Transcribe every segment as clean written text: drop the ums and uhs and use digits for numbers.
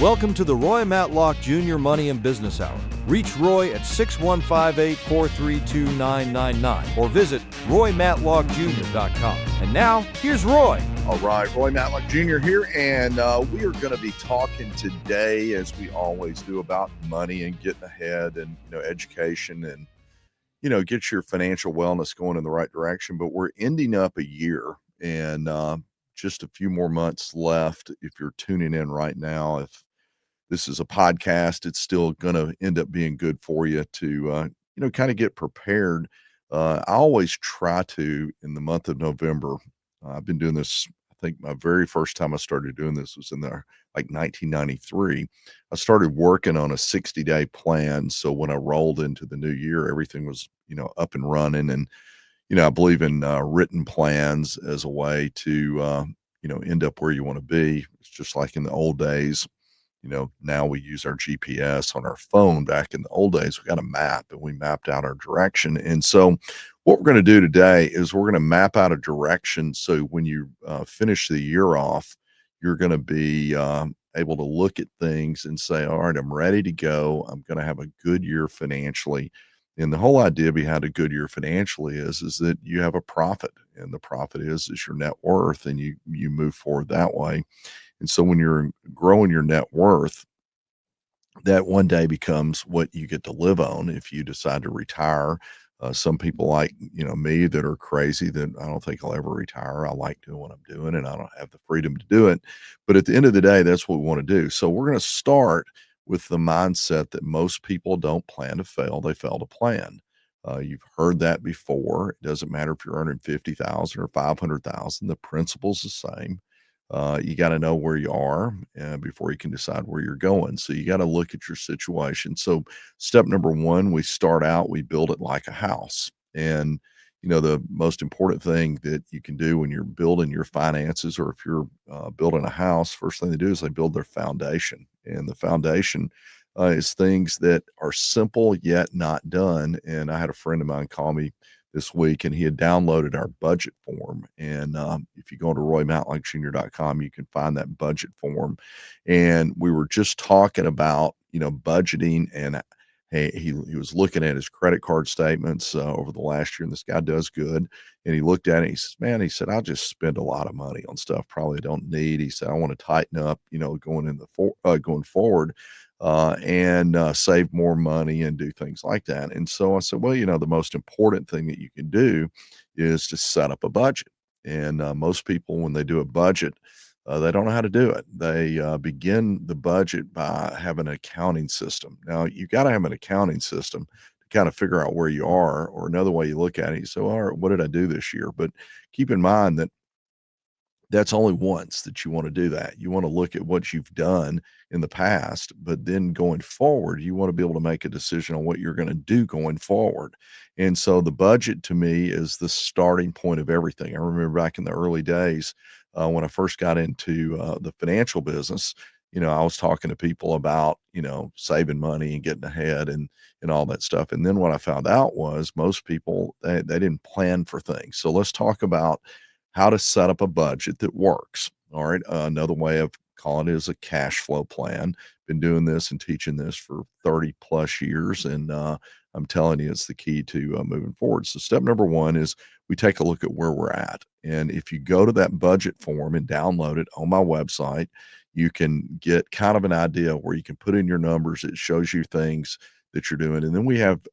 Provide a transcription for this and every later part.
Welcome to the Roy Matlock Jr. Money and Business Hour. Reach Roy at 615-843-2999 or visit roymatlockjr.com. And now, here's Roy. All right, Roy Matlock Jr. here, and we are going to be talking today, as we always do, about money and getting ahead and, education and, get your financial wellness going in the right direction. But we're ending up a year and just a few more months left. If you're tuning in right now, if this is a podcast, it's still going to end up being good for you to, kind of get prepared. I always try to, in the month of November, I've been doing this. I think my very first time I started doing this was in there like 1993. I started working on a 60-day plan. So when I rolled into the new year, everything was, up and running. And, I believe in written plans as a way to, end up where you want to be. It's just like in the old days. Now we use our GPS on our phone. Back in the old days, we got a map and we mapped out our direction. And so what we're going to do today is we're going to map out a direction. So when you finish the year off, you're going to be able to look at things and say, all right, I'm ready to go. I'm going to have a good year financially. And the whole idea behind a good year financially is that you have a profit, and the profit is your net worth, and you move forward that way. And so when you're growing your net worth, that one day becomes what you get to live on if you decide to retire. Some people like, me, that are crazy that I don't think I'll ever retire. I like doing what I'm doing and I don't have the freedom to do it. But at the end of the day, that's what we want to do. So we're going to start with the mindset that most people don't plan to fail. They fail to plan. You've heard that before. It doesn't matter if you're earning 50,000 or 500,000. The principle's the same. You got to know where you are before you can decide where you're going. So you got to look at your situation. So step number one, we start out, we build it like a house. And, the most important thing that you can do when you're building your finances, or if you're building a house, first thing they do is they build their foundation. And the foundation is things that are simple yet not done. And I had a friend of mine call me this week, and he had downloaded our budget form. And if you go to roymatlockjr.com, you can find that budget form. And we were just talking about, budgeting, and he was looking at his credit card statements over the last year, and this guy does good. And he looked at it, and he says, man, he said, I just spend a lot of money on stuff probably don't need. He said, I want to tighten up, going forward. And save more money and do things like that. And so I said, well, the most important thing that you can do is to set up a budget. And most people, when they do a budget, they don't know how to do it. They begin the budget by having an accounting system. Now, you got to have an accounting system to kind of figure out where you are, or another way you look at it, you say, all right, what did I do this year? But keep in mind that that's only once that you want to do that. You want to look at what you've done in the past, but then going forward, you want to be able to make a decision on what you're going to do going forward. And so the budget to me is the starting point of everything. I remember back in the early days when I first got into the financial business, I was talking to people about, saving money and getting ahead and all that stuff. And then what I found out was most people, they didn't plan for things. So let's talk about how to set up a budget that works. All right. Another way of calling it is a cash flow plan. Been doing this and teaching this for 30 plus years. And I'm telling you, it's the key to moving forward. So step number one is we take a look at where we're at. And if you go to that budget form and download it on my website, you can get kind of an idea where you can put in your numbers. It shows you things that you're doing. And then we have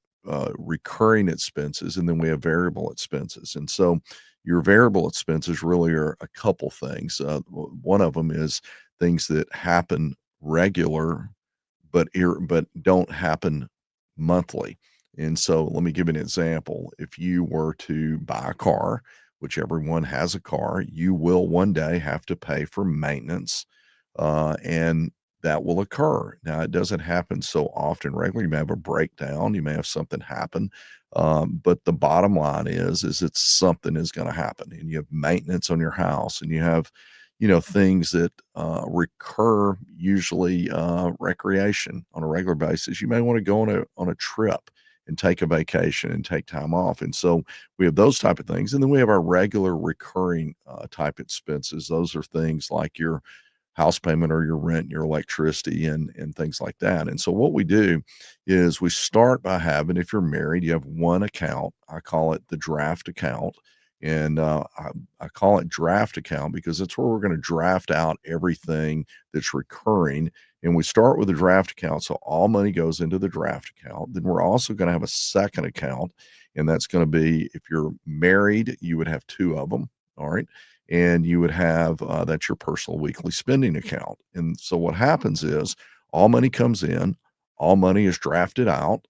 recurring expenses, and then we have variable expenses. And so your variable expenses really are a couple things. One of them is things that happen regular, but don't happen monthly. And so let me give you an example. If you were to buy a car, which everyone has a car, you will one day have to pay for maintenance, and that will occur. Now, it doesn't happen so often regularly. You may have a breakdown, you may have something happen. But the bottom line is it's something is going to happen, and you have maintenance on your house, and you have, things that recur, usually recreation on a regular basis. You may want to go on a trip and take a vacation and take time off. And so we have those type of things. And then we have our regular recurring type expenses. Those are things like your house payment or your rent, your electricity, and things like that. And so what we do is we start by having, if you're married, you have one account. I call it the draft account. And I call it draft account because that's where we're going to draft out everything that's recurring. And we start with the draft account. So all money goes into the draft account. Then we're also going to have a second account. And that's going to be, if you're married, you would have two of them. All right. And you would have, that's your personal weekly spending account. And so what happens is all money comes in, all money is drafted out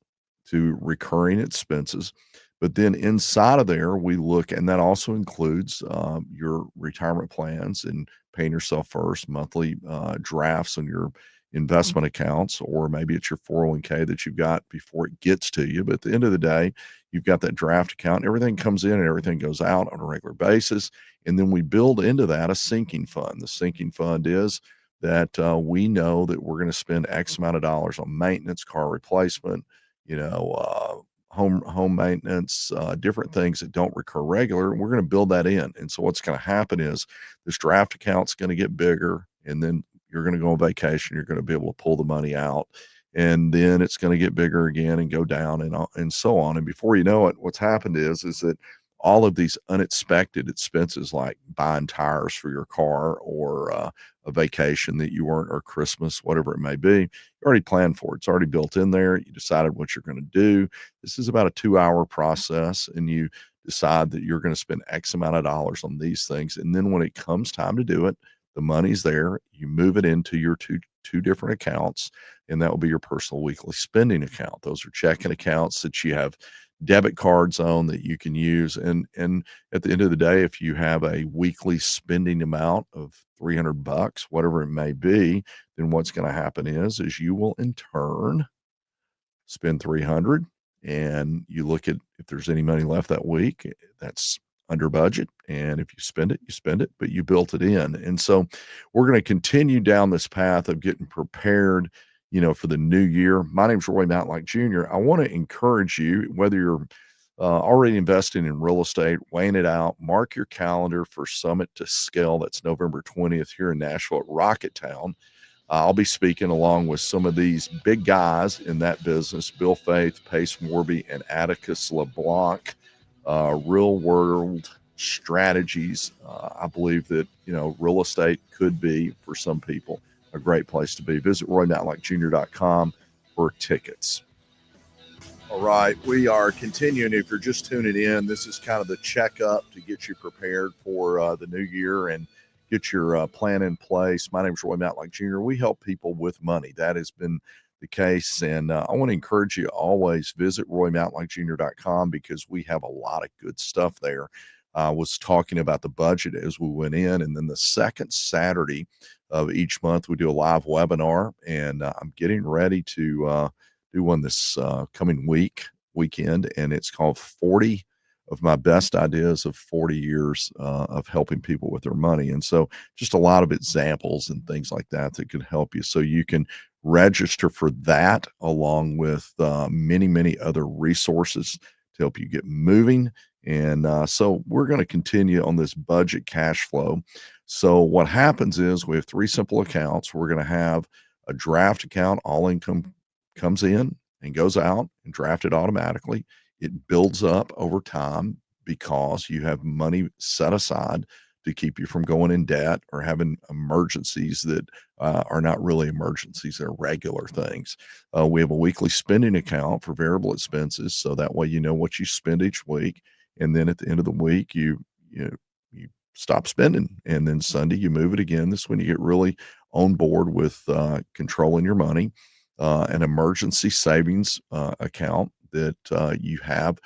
to recurring expenses. But then inside of there, we look, and that also includes your retirement plans and paying yourself first, monthly drafts on your investment accounts, or maybe it's your 401k that you've got before it gets to you. But at the end of the day, you've got that draft account. Everything comes in and everything goes out on a regular basis. And then we build into that a sinking fund. The sinking fund is that we know that we're going to spend X amount of dollars on maintenance, car replacement, home maintenance, different things that don't recur regular. We're going to build that in. And so what's going to happen is this draft account's going to get bigger, and then you're going to go on vacation. You're going to be able to pull the money out, and then it's going to get bigger again and go down and so on. And before you know it, what's happened is that all of these unexpected expenses, like buying tires for your car, or a vacation that you weren't, or Christmas, whatever it may be, you already planned for it. It's already built in there. You decided what you're going to do. This is about a 2-hour process, and you decide that you're going to spend X amount of dollars on these things. And then when it comes time to do it, the money's there. You move it into your two different accounts, and that will be your personal weekly spending account. Those are checking accounts that you have debit cards on that you can use. And at the end of the day, if you have a weekly spending amount of $300, whatever it may be, then what's going to happen is you will in turn spend 300, and you look at if there's any money left that week that's under budget, and if you spend it, you spend it, but you built it in. And so we're going to continue down this path of getting prepared, for the new year. My name's Roy Matlock Jr. I want to encourage you, whether you're already investing in real estate, weighing it out, mark your calendar for Summit to Scale. That's November 20th here in Nashville at Rocket Town. I'll be speaking along with some of these big guys in that business: Bill Faith, Pace Morby, and Atticus LeBlanc. Real world strategies. I believe that, real estate could be, for some people, a great place to be. Visit RoyMatlockJr.com for tickets. All right, we are continuing. If you're just tuning in, this is kind of the checkup to get you prepared for the new year and get your plan in place. My name is Roy Matlock Jr. We help people with money. That has been the case. And I want to encourage you to always visit RoyMatlockJr.com because we have a lot of good stuff there. I was talking about the budget as we went in, and then the second Saturday of each month, we do a live webinar, and I'm getting ready to do one this coming weekend, and it's called 40 of my best ideas of 40 years of helping people with their money. And so just a lot of examples and things like that could help you. So you can register for that, along with many, many other resources to help you get moving. And so we're going to continue on this budget cash flow. So what happens is we have three simple accounts. We're going to have a draft account. All income comes in and goes out and drafted automatically. It builds up over time because you have money set aside to keep you from going in debt or having emergencies that are not really emergencies. They're regular things. We have a weekly spending account for variable expenses, so that way you know what you spend each week. And then at the end of the week, you stop spending, and then Sunday you move it again. This is when you get really on board with controlling your money. An emergency savings account that you have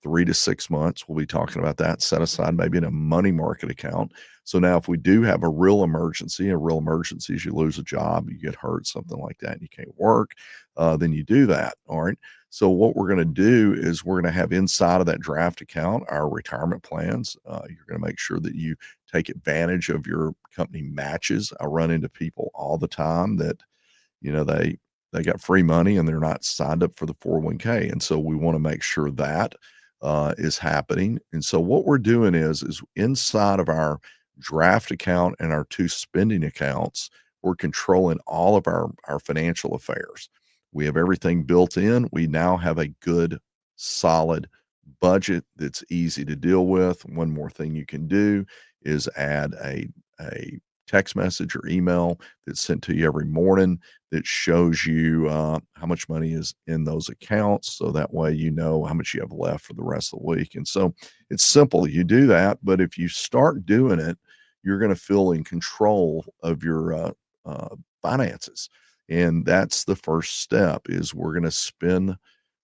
3 to 6 months. We'll be talking about that. Set aside maybe in a money market account. So now if we do have a real emergency is you lose a job, you get hurt, something like that, and you can't work, then you do that. All right. So what we're going to do is we're going to have inside of that draft account our retirement plans. You're going to make sure that you take advantage of your company matches. I run into people all the time that, they got free money and they're not signed up for the 401k. And so we want to make sure that is happening. And so what we're doing is inside of our draft account and our two spending accounts, we're controlling all of our financial affairs. We have everything built in. We now have a good, solid budget that's easy to deal with. One more thing you can do is add a text message or email that's sent to you every morning that shows you how much money is in those accounts. So that way you know how much you have left for the rest of the week. And so it's simple. You do that, but if you start doing it, you're going to feel in control of your finances. And that's the first step is we're going to spend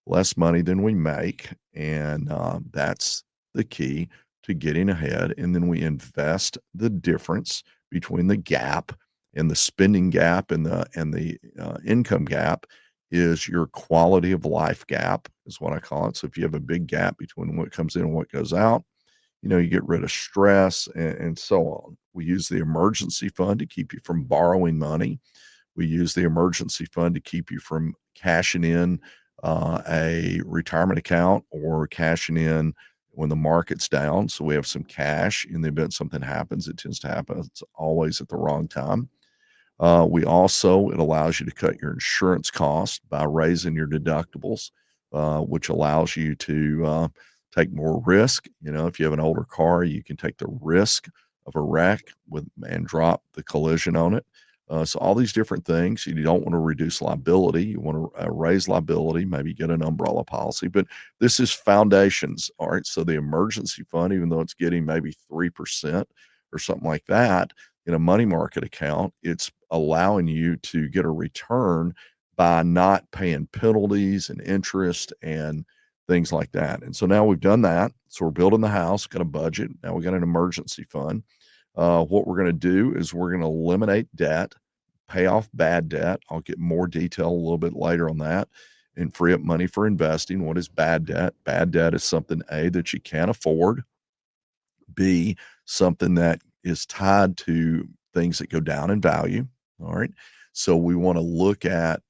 less money than we make. And that's the key to getting ahead. And then we invest the difference between the gap and the spending gap and the income gap is your quality of life gap is what I call it. So if you have a big gap between what comes in and what goes out, you get rid of stress and so on. We use the emergency fund to keep you from borrowing money. We use the emergency fund to keep you from cashing in a retirement account or cashing in when the market's down. So we have some cash in the event something happens. It tends to happen. It's always at the wrong time. It allows you to cut your insurance costs by raising your deductibles, which allows you to take more risk. If you have an older car, you can take the risk of a wreck and drop the collision on it. So all these different things, you don't want to reduce liability. You want to raise liability, maybe get an umbrella policy, but this is foundations. All right. So the emergency fund, even though it's getting maybe 3% or something like that in a money market account, it's allowing you to get a return by not paying penalties and interest and things like that. And so now we've done that. So we're building the house, got a budget. Now we got an emergency fund. What we're going to do is we're going to eliminate debt, pay off bad debt. I'll get more detail a little bit later on that and free up money for investing. What is bad debt? Bad debt is something, A, that you can't afford, B, something that is tied to things that go down in value. All right. So we want to look at,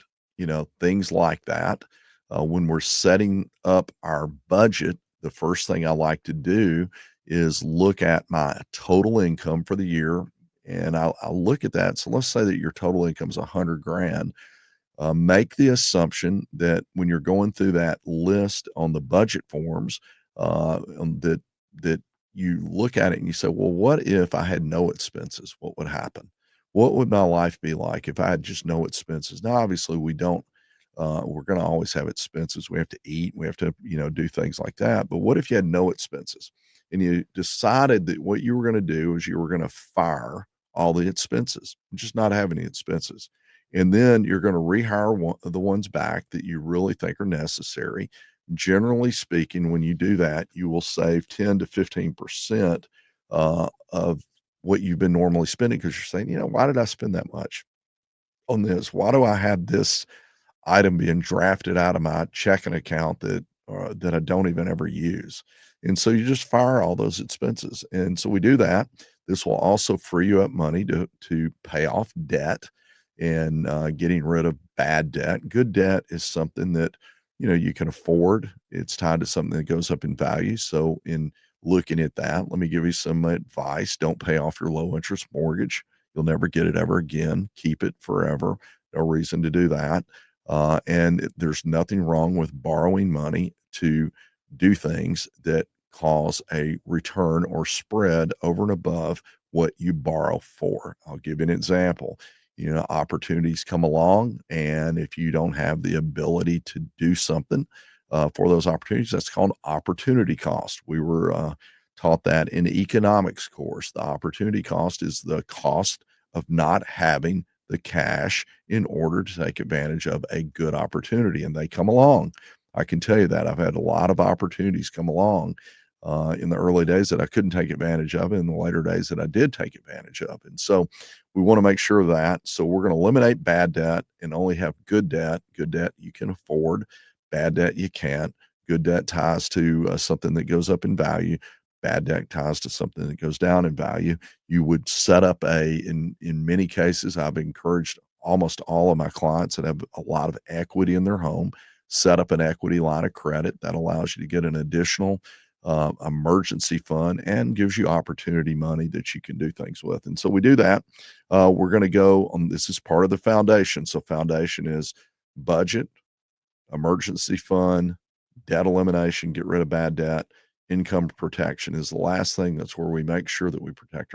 things like that. When we're setting up our budget, the first thing I like to do is look at my total income for the year. And I'll look at that. So let's say that your total income is 100 grand. Make the assumption that when you're going through that list on the budget forms, that you look at it and you say, well, what if I had no expenses? What would happen? What would my life be like if I had just no expenses? Now, obviously, we don't. We're going to always have expenses. We have to eat. We have to, do things like that. But what if you had no expenses and you decided that what you were going to do is you were going to fire all the expenses, just not have any expenses. And then you're going to rehire the ones back that you really think are necessary. Generally speaking, when you do that, you will save 10 to 15% of what you've been normally spending because you're saying, why did I spend that much on this? Why do I have this item being drafted out of my checking account that I don't even ever use? And so you just fire all those expenses. And so we do that. This will also free you up money to pay off debt and getting rid of bad debt. Good debt is something that you can afford. It's tied to something that goes up in value. So in looking at that, let me give you some advice. Don't pay off your low interest mortgage. You'll never get it ever again. Keep it forever. No reason to do that. There's nothing wrong with borrowing money to do things that cause a return or spread over and above what you borrow for. I'll give you an example. Opportunities come along, and if you don't have the ability to do something for those opportunities, that's called opportunity cost. We were taught that in economics course. The opportunity cost is the cost of not having the cash in order to take advantage of a good opportunity, and they come along. I can tell you that I've had a lot of opportunities come along in the early days that I couldn't take advantage of, and in the later days that I did take advantage of. And so we want to make sure of that. So we're going to eliminate bad debt and only have good debt. Good debt you can afford, bad debt you can't. Good debt ties to something that goes up in value. Bad debt ties to something that goes down in value. You would set up in many cases, I've encouraged almost all of my clients that have a lot of equity in their home, set up an equity line of credit that allows you to get an additional emergency fund, and gives you opportunity money that you can do things with. And so we do that. We're going to go on. This is part of the foundation. So foundation is budget, emergency fund, debt elimination, get rid of bad debt, income protection is the last thing. That's where we make sure that we protect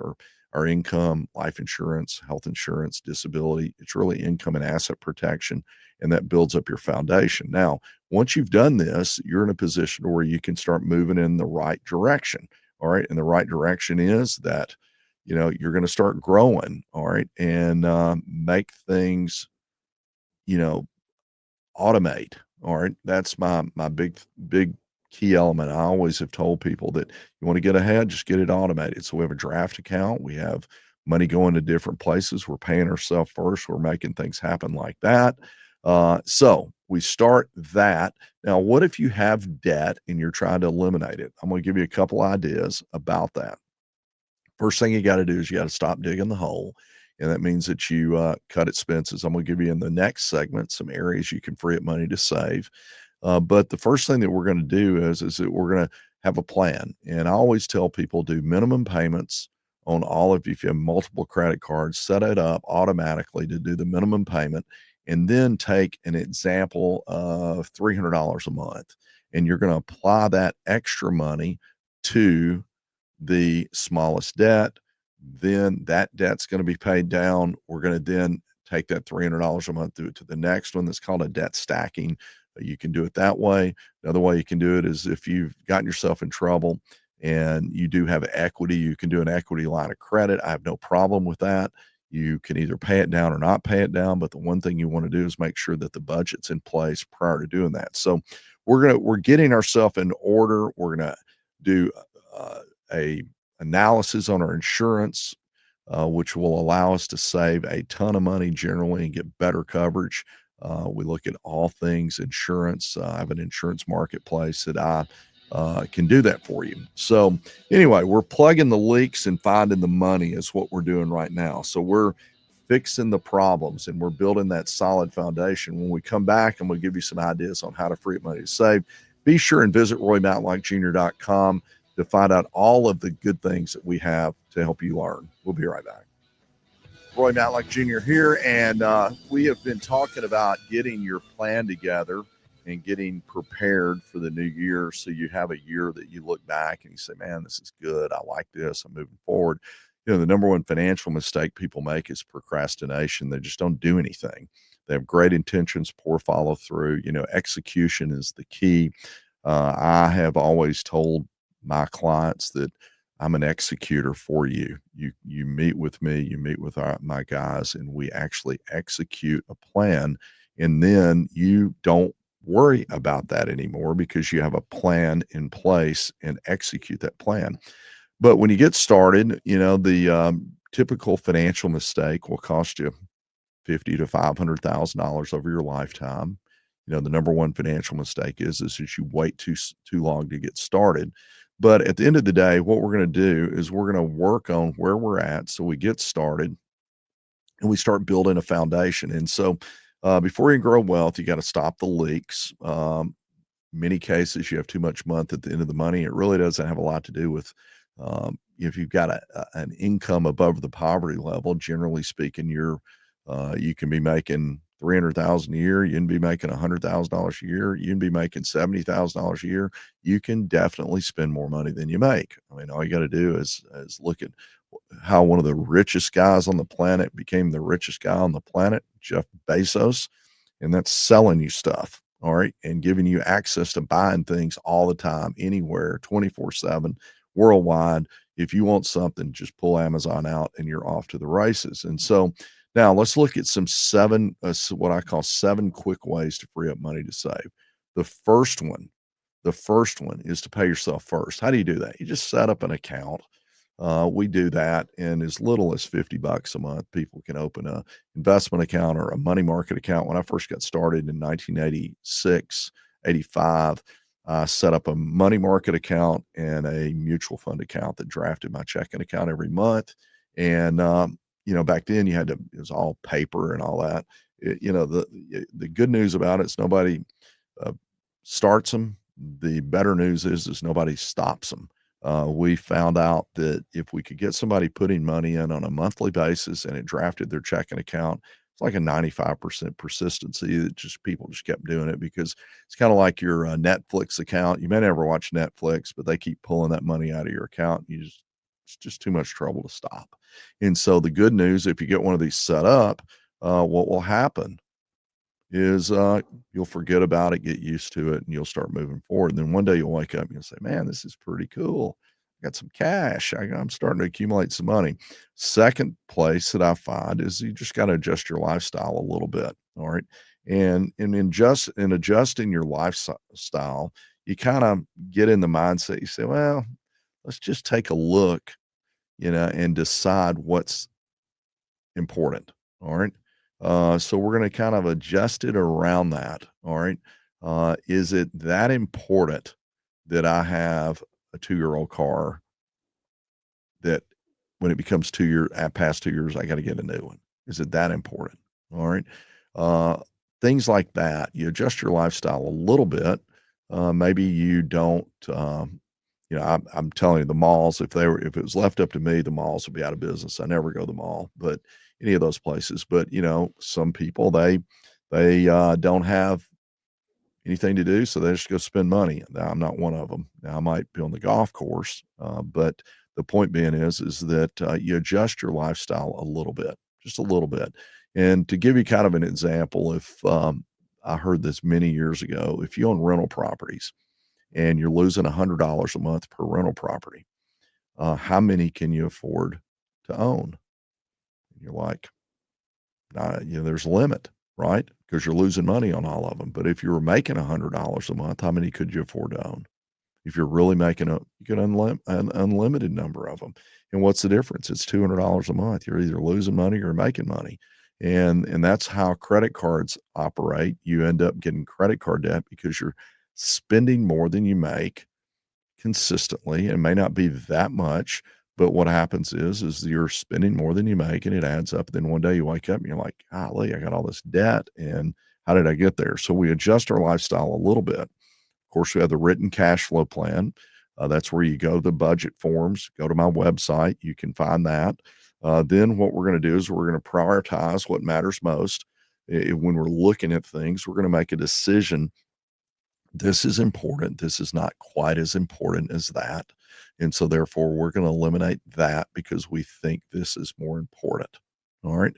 our income, life insurance, health insurance, disability. It's really income and asset protection, and that builds up your foundation. Now, once you've done this, you're in a position where you can start moving in the right direction. All right. And the right direction is that, you're going to start growing. All right. And make things, you know, automate. All right. That's my big key element. I always have told people that you want to get ahead, just get it automated. So we have a draft account. We have money going to different places. We're paying ourselves first. We're making things happen like that. So we start that. Now, what if you have debt and you're trying to eliminate it? I'm going to give you a couple ideas about that. First thing you got to do is you got to stop digging the hole. And that means that you cut expenses. I'm going to give you in the next segment some areas you can free up money to save. But the first thing that we're going to do is that we're going to have a plan. And I always tell people do minimum payments on all of you. If you have multiple credit cards, set it up automatically to do the minimum payment, and then take an example of $300 a month. And you're going to apply that extra money to the smallest debt. Then that debt's going to be paid down. We're going to then take that $300 a month, do it to the next one. That's called a debt stacking. You can do it that way. Another way you can do it is if you've gotten yourself in trouble and you do have equity, you can do an equity line of credit. I have no problem with that. You can either pay it down or not pay it down, but the one thing you want to do is make sure that the budget's in place prior to doing that. So we're getting ourselves in order. We're gonna do a analysis on our insurance, which will allow us to save a ton of money generally and get better coverage. We look at all things insurance. I have an insurance marketplace that I can do that for you. So anyway, we're plugging the leaks and finding the money is what we're doing right now. So we're fixing the problems and we're building that solid foundation. When we come back, and we'll give you some ideas on how to free up money to save. Be sure and visit RoyMatlockJr.com to find out all of the good things that we have to help you learn. We'll be right back. Roy Matlock Jr. here, and we have been talking about getting your plan together and getting prepared for the new year so you have a year that you look back and you say, man, this is good. I like this. I'm moving forward. The number one financial mistake people make is procrastination. They just don't do anything. They have great intentions, poor follow through. Execution is the key. I have always told my clients that I'm an executor for you. You meet with me, you meet with my guys, and we actually execute a plan. And then you don't worry about that anymore because you have a plan in place and execute that plan. But when you get started, the typical financial mistake will cost you $50,000 to $500,000 over your lifetime. The number one financial mistake is you wait too long to get started. But at the end of the day, what we're going to do is we're going to work on where we're at. So we get started and we start building a foundation. And so before you grow wealth, you got to stop the leaks. Many cases, you have too much month at the end of the money. It really doesn't have a lot to do with if you've got an income above the poverty level. Generally speaking, you can be making $300,000 a year. You can be making $100,000 a year. You can be making $70,000 a year. You can definitely spend more money than you make. I mean, all you got to do is look at how one of the richest guys on the planet became the richest guy on the planet, Jeff Bezos, and that's selling you stuff. All right. And giving you access to buying things all the time, anywhere, 24/7, worldwide. If you want something, just pull Amazon out and you're off to the races. And so now let's look at what I call 7 quick ways to free up money to save. The first one is to pay yourself first. How do you do that? You just set up an account. We do that in as little as $50 a month. People can open a investment account or a money market account. When I first got started in 1986, 85, I set up a money market account and a mutual fund account that drafted my checking account every month. And, back then it was all paper and all that. The good news about it is nobody starts them The better news is nobody stops them. We found out that if we could get somebody putting money in on a monthly basis and it drafted their checking account, it's like a 95% persistency. That just people just kept doing it because it's kind of like your Netflix account. You may never watch Netflix, but they keep pulling that money out of your account. It's just too much trouble to stop. And so the good news, if you get one of these set up, what will happen is you'll forget about it, get used to it, and you'll start moving forward. And then one day you'll wake up and you'll say, "Man, this is pretty cool. I got some cash. I'm starting to accumulate some money." Second place that I find is you just got to adjust your lifestyle a little bit. All right. And in adjusting your lifestyle, you kind of get in the mindset, you say, well, let's just take a look, and decide what's important. All right. So we're going to kind of adjust it around that. All right. Is it that important that I have a 2-year-old car that when it becomes past 2 years, I got to get a new one? Is it that important? All right. Uh, Things like that. You adjust your lifestyle a little bit. Maybe you don't, I'm telling you, the malls, if it was left up to me, the malls would be out of business. I never go to the mall, but any of those places. But some people they don't have anything to do, so they just go spend money. Now, I'm not one of them. Now, I might be on the golf course, but the point being is that you adjust your lifestyle a little bit, just a little bit. And to give you kind of an example, if I heard this many years ago, if you own rental properties and you're losing $100 a month per rental property, how many can you afford to own? You're like, there's a limit, right? Because you're losing money on all of them. But if you were making $100 a month, how many could you afford to own? If you're really making you could an unlimited number of them. And what's the difference? It's $200 a month. You're either losing money or making money. And that's how credit cards operate. You end up getting credit card debt because you're spending more than you make consistently. It may not be that much, but what happens is you're spending more than you make and it adds up. Then one day you wake up and you're like, golly, I got all this debt. And how did I get there? So we adjust our lifestyle a little bit. Of course, we have the written cash flow plan. That's where you go to the budget forms, go to my website. You can find that. Then what we're going to do is we're going to prioritize what matters most. When we're looking at things, we're going to make a decision. This is important. This is not quite as important as that. And so therefore we're going to eliminate that because we think this is more important. All right.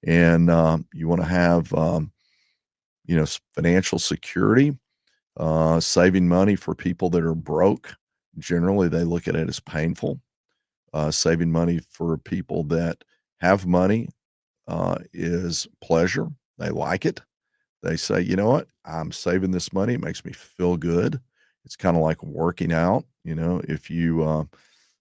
And you want to have, financial security, saving money for people that are broke. Generally, they look at it as painful. Saving money for people that have money is pleasure. They like it. They say, "You know what? I'm saving this money. It makes me feel good." It's kinda like working out, if you,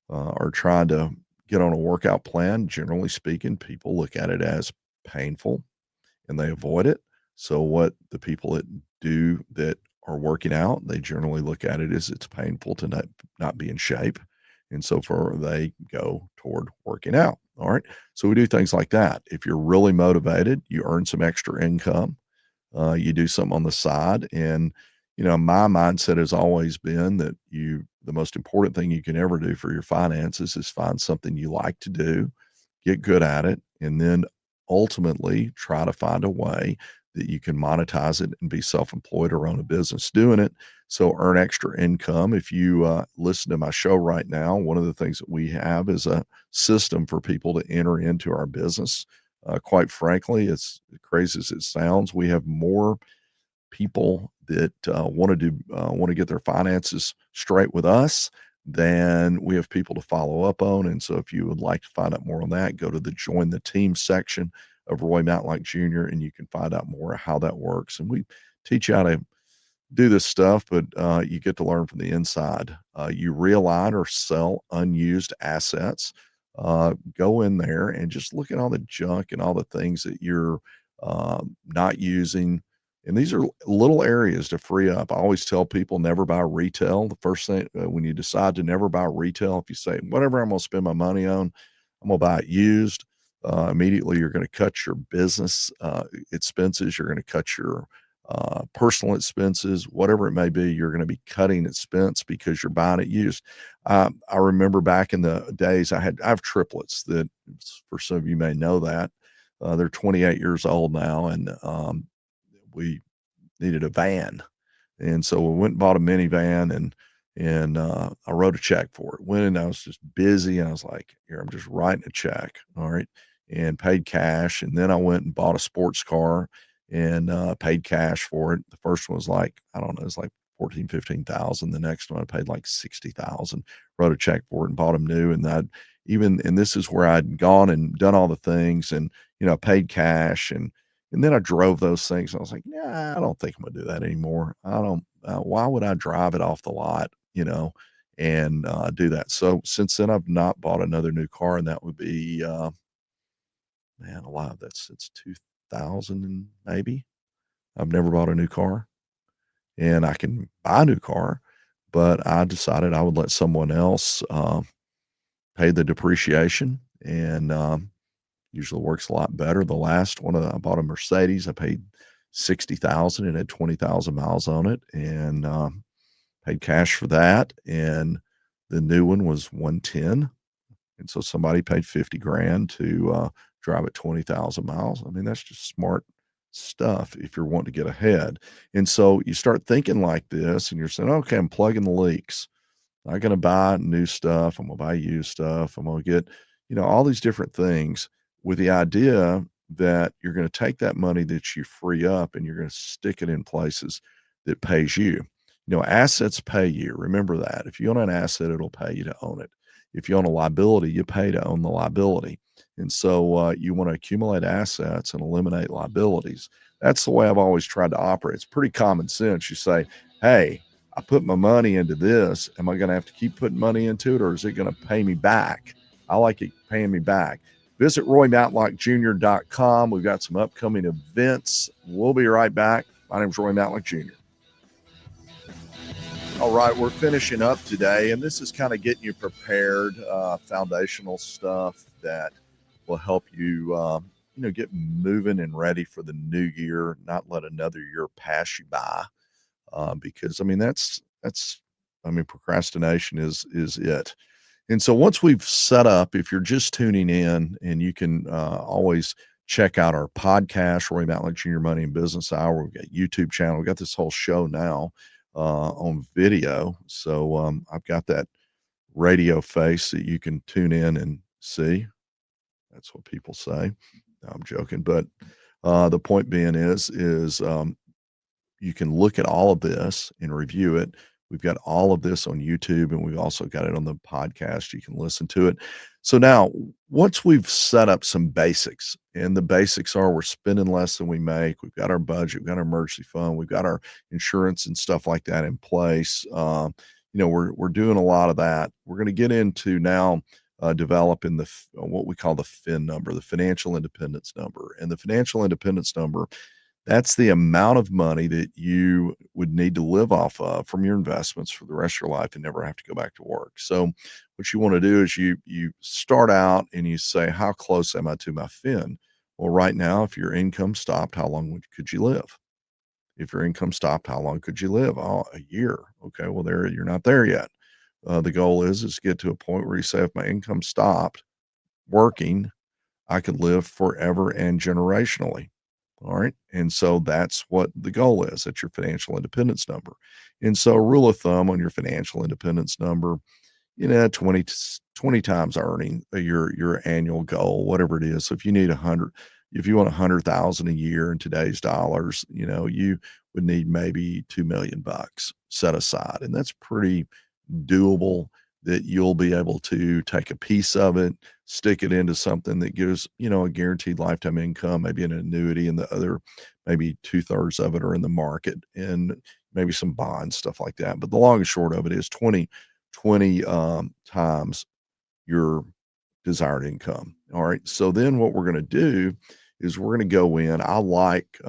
are trying to get on a workout plan, generally speaking, people look at it as painful and they avoid it. So what the people that are working out, they generally look at it as it's painful to not be in shape, and so far they go toward working out, all right? So we do things like that. If you're really motivated, you earn some extra income, you do something on the side. And, my mindset has always been that the most important thing you can ever do for your finances is find something you like to do, get good at it, and then ultimately try to find a way that you can monetize it and be self-employed or own a business doing it. So earn extra income. If you listen to my show right now, one of the things that we have is a system for people to enter into our business. Quite frankly, it's crazy as it sounds. We have more people that want to get their finances straight with us than we have people to follow up on. And so, if you would like to find out more on that, go to the Join the Team section of Roy Matlock Jr. and you can find out more how that works. And we teach you how to do this stuff, but you get to learn from the inside. You realign or sell unused assets. Go in there and just look at all the junk and all the things that you're not using. And these are little areas to free up. I always tell people never buy retail. The first thing when you decide to never buy retail, if you say, whatever I'm going to spend my money on, I'm going to buy it used. Immediately, you're going to cut your business expenses. You're going to cut your personal expenses, whatever it may be, you're going to be cutting expense because you're buying it used. I remember back in the days, I have triplets that, for some of you may know that, they're 28 years old now, and we needed a van. And so we went and bought a minivan, and I wrote a check for it. Went and I was just busy, and I was like, "Here, I'm just writing a check." All right. And paid cash. And then I went and bought a sports car and paid cash for it. The first one was like, I don't know, it's like 14, 15,000. The next one I paid like 60,000, wrote a check for it and bought them new. And and this is where I'd gone and done all the things and, paid cash, and then I drove those things. I was like, "Nah, I don't think I'm gonna do that anymore. I don't why would I drive it off the lot, and, do that?" So, since then, I've not bought another new car, and that would be, man alive, that's since 2000 and maybe? I've never bought a new car, and I can buy a new car, but I decided I would let someone else, pay the depreciation, and, usually works a lot better. The last one, I bought a Mercedes. I paid 60,000 and had 20,000 miles on it, and, paid cash for that, and the new one was 110, and so somebody paid 50 grand to, drive at 20,000 miles. I mean, that's just smart stuff if you're wanting to get ahead, and so you start thinking like this, and you're saying, "Okay, I'm plugging the leaks. Not gonna buy new stuff. I'm gonna buy used stuff. I'm gonna get, all these different things with the idea that you're gonna take that money that you free up and you're gonna stick it in places that pays you. Assets pay you. Remember that. If you own an asset, it'll pay you to own it. If you own a liability, you pay to own the liability. And so you want to accumulate assets and eliminate liabilities. That's the way I've always tried to operate. It's pretty common sense. You say, hey, I put my money into this. Am I going to have to keep putting money into it, or is it going to pay me back? I like it paying me back. Visit RoyMatlockJr.com. We've got some upcoming events. We'll be right back. My name is Roy Matlock Jr. All right, we're finishing up today, and this is kind of getting you prepared, foundational stuff that will help you, get moving and ready for the new year, not let another year pass you by. Because procrastination is it. And so once we've set up, if you're just tuning in, and you can always check out our podcast, Roy Matlock Jr. Money and Business Hour. We've got YouTube channel. We've got this whole show now on video. So I've got that radio face that you can tune in and see. That's what people say. No, I'm joking, but the point being is you can look at all of this and review it. We've got all of this on YouTube, and we've also got it on the podcast. You can listen to it. So now, once we've set up some basics, and the basics are we're spending less than we make, we've got our budget, we've got our emergency fund, we've got our insurance and stuff like that in place. We're doing a lot of that. We're going to get into now developing what we call the FIN number, the financial independence number, and the financial independence number. That's the amount of money that you would need to live off of from your investments for the rest of your life and never have to go back to work. So what you want to do is you start out and you say, how close am I to my FIN? Well, right now, if your income stopped, how long could you live? If your income stopped, how long could you live? Oh, a year. Okay, well, you're not there yet. The goal is to get to a point where you say, if my income stopped working, I could live forever and generationally. All right. And so that's what the goal is. That's your financial independence number. And so, rule of thumb on your financial independence number, 20 times earning your annual goal, whatever it is. So if you need 100, if you want 100,000 a year in today's dollars, you would need maybe 2 million bucks set aside. And that's pretty doable, that you'll be able to take a piece of it, stick it into something that gives, a guaranteed lifetime income, maybe an annuity, and the other, maybe 2/3 of it are in the market, and maybe some bonds, stuff like that. But the long and short of it is 20 times your desired income. All right. So then what we're going to do is we're going to go in. I like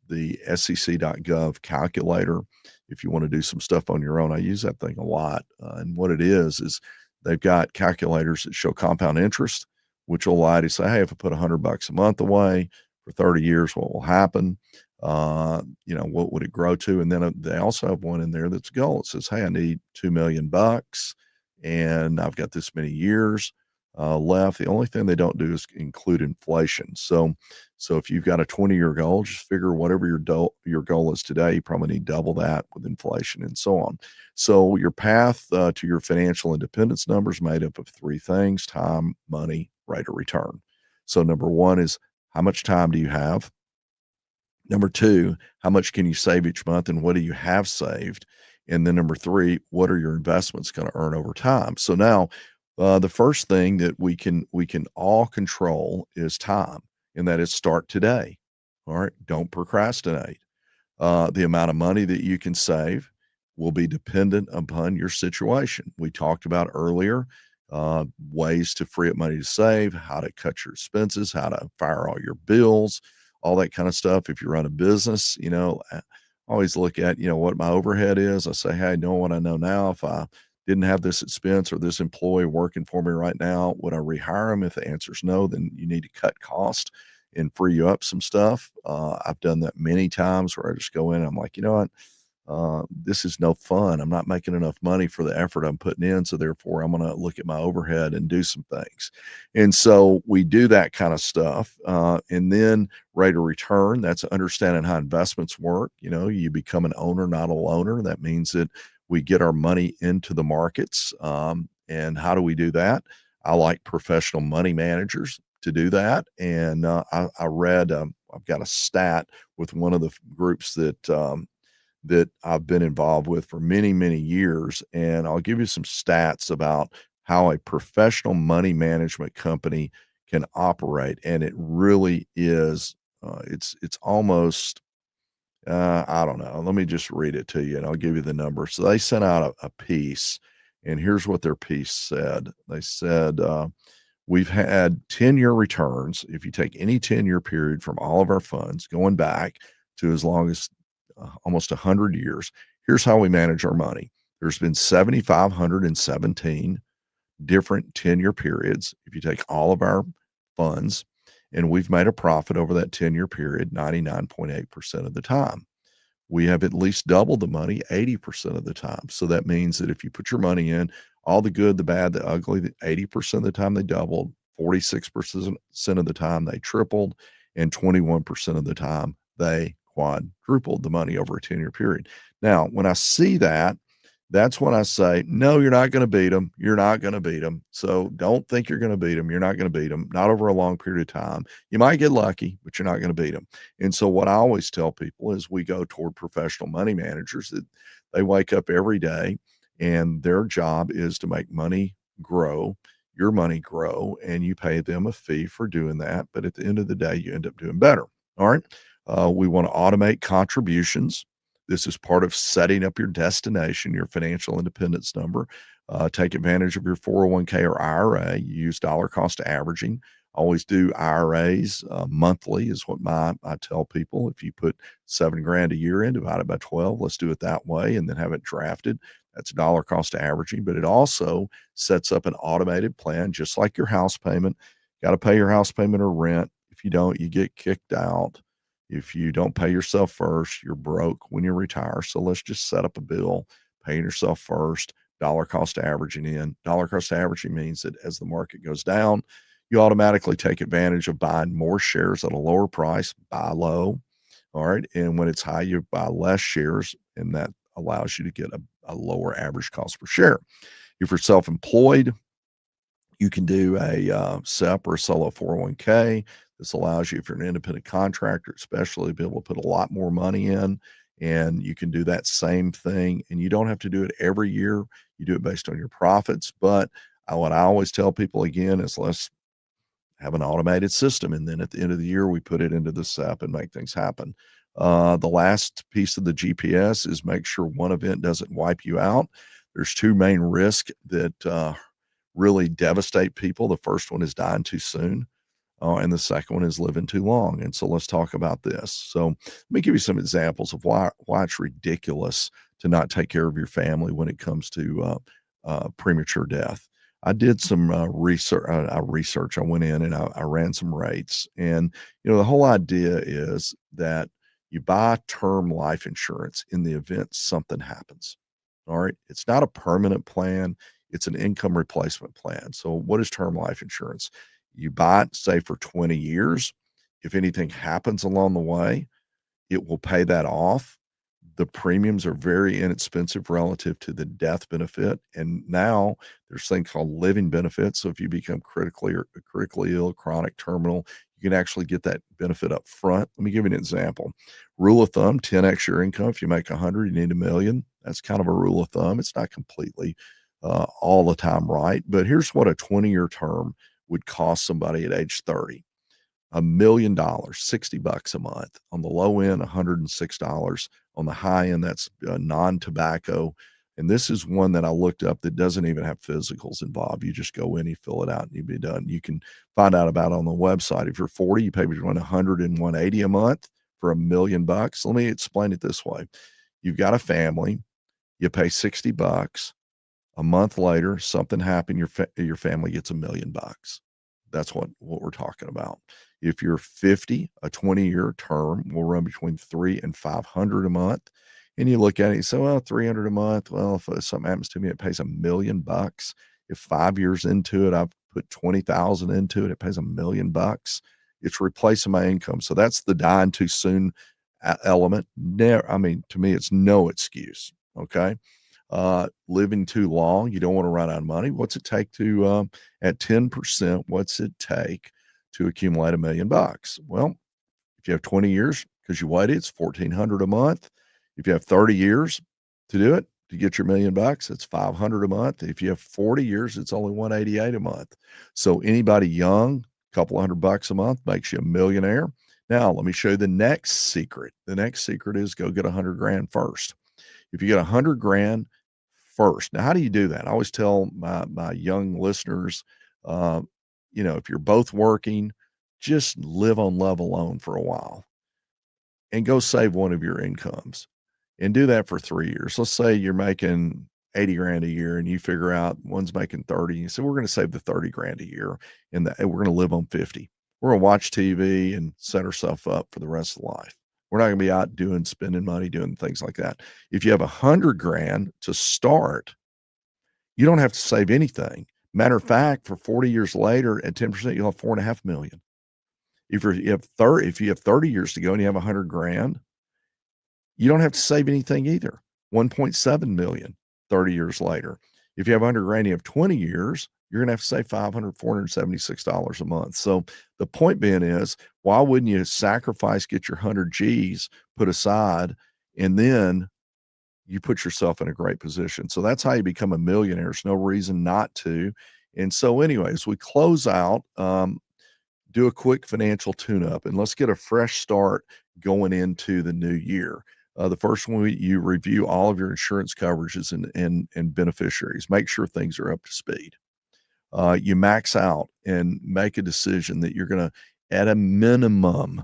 the sec.gov calculator. If you want to do some stuff on your own, I use that thing a lot. And what it is they've got calculators that show compound interest, which will allow you to say, hey, if I put $100 a month away for 30 years, what will happen? What would it grow to? And then they also have one in there that's a goal. It says, hey, I need 2 million bucks and I've got this many years left. The only thing they don't do is include inflation. So if you've got a 20-year goal, just figure whatever your goal is today, you probably need double that with inflation and so on. So your path to your financial independence number is made up of three things: time, money, rate of return. So number one is, how much time do you have? Number two, how much can you save each month and what do you have saved? And then number three, what are your investments going to earn over time? So now, the first thing that we can all control is time, and that is start today. All right, don't procrastinate. The amount of money that you can save will be dependent upon your situation. We talked about earlier ways to free up money to save, how to cut your expenses, how to fire all your bills, all that kind of stuff. If you run a business, I always look at, what my overhead is. I say, hey, knowing what I know now, if I didn't have this expense or this employee working for me right now, would I rehire him? If the answer is no, then you need to cut cost and free you up some stuff. I've done that many times where I just go in and I'm like, you know what? This is no fun. I'm not making enough money for the effort I'm putting in. So therefore I'm going to look at my overhead and do some things. And so we do that kind of stuff. And then rate of return, that's understanding how investments work. You become an owner, not a loaner. That means that we get our money into the markets. And how do we do that? I like professional money managers to do that. And I read, I've got a stat with one of the groups that I've been involved with for many, many years. And I'll give you some stats about how a professional money management company can operate. And it really is, it's almost, I don't know. Let me just read it to you and I'll give you the number. So they sent out a piece, and here's what their piece said. They said, we've had 10-year returns. If you take any 10-year period from all of our funds going back to as long as almost 100 years, here's how we manage our money. There's been 7,517 different 10-year periods. If you take all of our funds, and we've made a profit over that 10-year period 99.8% of the time. We have at least doubled the money 80% of the time. So that means that if you put your money in, all the good, the bad, the ugly, 80% of the time they doubled, 46% of the time they tripled, and 21% of the time they quadrupled the money over a 10-year period. Now, when I see that, that's when I say, no, you're not going to beat them. You're not going to beat them. So don't think you're going to beat them. You're not going to beat them, not over a long period of time. You might get lucky, but you're not going to beat them. And so what I always tell people is we go toward professional money managers that they wake up every day and their job is to make money grow, your money grow, and you pay them a fee for doing that. But at the end of the day, you end up doing better. All right. We want to automate contributions. This is part of setting up your destination, your financial independence number. Take advantage of your 401k or IRA. You use dollar cost averaging. Always do IRAs monthly is what I tell people. If you put $7,000 a year in, divide it by 12, let's do it that way, and then have it drafted. That's dollar cost averaging, but it also sets up an automated plan, just like your house payment. Got to pay your house payment or rent. If you don't, you get kicked out. If you don't pay yourself first, you're broke when you retire. So let's just set up a bill, paying yourself first, dollar cost averaging in. Dollar cost averaging means that as the market goes down, you automatically take advantage of buying more shares at a lower price, buy low. All right. And when it's high, you buy less shares, and that allows you to get a lower average cost per share. If you're self employed, you can do a SEP or a solo 401k. This allows you, if you're an independent contractor, especially, to be able to put a lot more money in, and you can do that same thing. And you don't have to do it every year. You do it based on your profits. But what I always tell people again is let's have an automated system. And then at the end of the year, we put it into the SEP and make things happen. The last piece of the GPS is make sure one event doesn't wipe you out. There's two main risks that really devastate people. The first one is dying too soon. And the second one is living too long. And so let's talk about this. So let me give you some examples of why it's ridiculous to not take care of your family when it comes to premature death. I did some research. I went in and I ran some rates. And, the whole idea is that You buy term life insurance in the event something happens. All right. It's not a permanent plan, it's an income replacement plan. So, what is term life insurance? You buy it, say, for 20 years. If anything happens along the way, it will pay that off. The premiums are very inexpensive relative to the death benefit. And now there's things called living benefits. So if you become critically ill, chronic, terminal, you can actually get that benefit up front. Let me give you an example. Rule of thumb, 10x your income. If you make 100, you need $1 million. That's kind of a rule of thumb. It's not completely all the time right. But here's what a 20-year term would cost somebody at age 30. $1 million, $60 a month. On the low end, $106. On the high end, that's non-tobacco. And this is one that I looked up that doesn't even have physicals involved. You just go in, you fill it out, and you'll be done. You can find out about it on the website. If you're 40, you pay between $100 and $180 a month for $1 million. Let me explain it this way. You've got a family, you pay $60. A month later, something happened, your family gets $1 million. That's what we're talking about. If you're 50, a 20-year term will run between $300 and $500 a month. And you look at it, you say, well, $300 a month. Well, if something happens to me, it pays $1 million. If 5 years into it, I've put 20,000 into it, it pays $1 million. It's replacing my income. So that's the dying too soon element. I mean, to me, it's no excuse. Okay. Living too long, you don't want to run out of money. What's it take to, at 10%, what's it take to accumulate $1 million? Well, if you have 20 years, because you waited, it's $1,400 a month. If you have 30 years to do it, to get your $1 million, it's $500 a month. If you have 40 years, it's only $188 a month. So anybody young, a couple $100 a month makes you a millionaire. Now, let me show you the next secret. The next secret is go get 100 grand first. If you get 100 grand first, now how do you do that? I always tell my young listeners, if you're both working, just live on love alone for a while and go save one of your incomes and do that for 3 years. Let's say you're making 80 grand a year and you figure out one's making 30. You say, we're going to save the 30 grand a year and we're going to live on 50. We're going to watch TV and set ourselves up for the rest of life. We're not going to be out spending money, doing things like that. If you have 100 grand to start, you don't have to save anything. Matter of fact, for 40 years later, at 10%, you'll have $4.5 million. If you have 30 years to go and you have 100 grand, you don't have to save anything either. 1.7 million 30 years later. If you have 100 grand, you have 20 years, you're going to have to save $476 a month. So the point being is, why wouldn't you sacrifice, get your 100 G's put aside, and then you put yourself in a great position? So that's how you become a millionaire. There's no reason not to. And so anyways, we close out, do a quick financial tune-up, and let's get a fresh start going into the new year. The first one, you review all of your insurance coverages and beneficiaries. Make sure things are up to speed. You max out and make a decision that you're going to, at a minimum,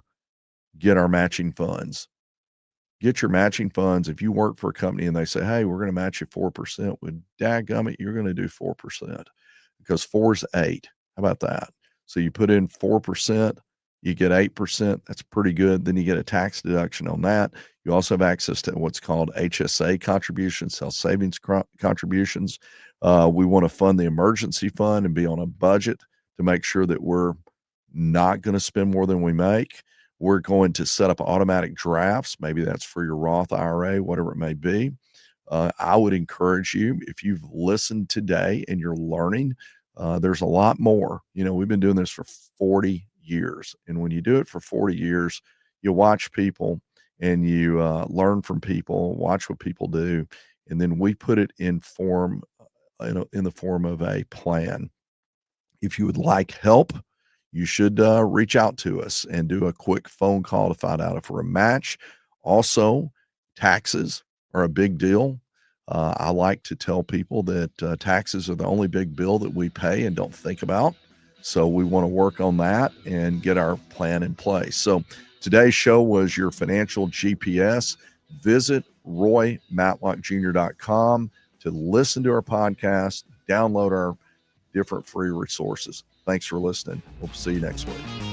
get our matching funds. Get your matching funds. If you work for a company and they say, hey, we're going to match you 4%, well, dadgummit, you're going to do 4% because 4 is 8. How about that? So you put in 4%, you get 8%. That's pretty good. Then you get a tax deduction on that. You also have access to what's called HSA contributions, health savings contributions. We want to fund the emergency fund and be on a budget to make sure that we're not going to spend more than we make. We're going to set up automatic drafts. Maybe that's for your Roth IRA, whatever it may be. I would encourage you, if you've listened today and you're learning, there's a lot more. We've been doing this for 40 years. And when you do it for 40 years, you watch people and you learn from people, watch what people do. And then we put it in the form of a plan. If you would like help, you should reach out to us and do a quick phone call to find out if we're a match. Also, taxes are a big deal. I like to tell people that taxes are the only big bill that we pay and don't think about. So we want to work on that and get our plan in place. So today's show was your financial GPS. Visit RoyMatlockJr.com to listen to our podcast, download our different free resources. Thanks for listening. We'll see you next week.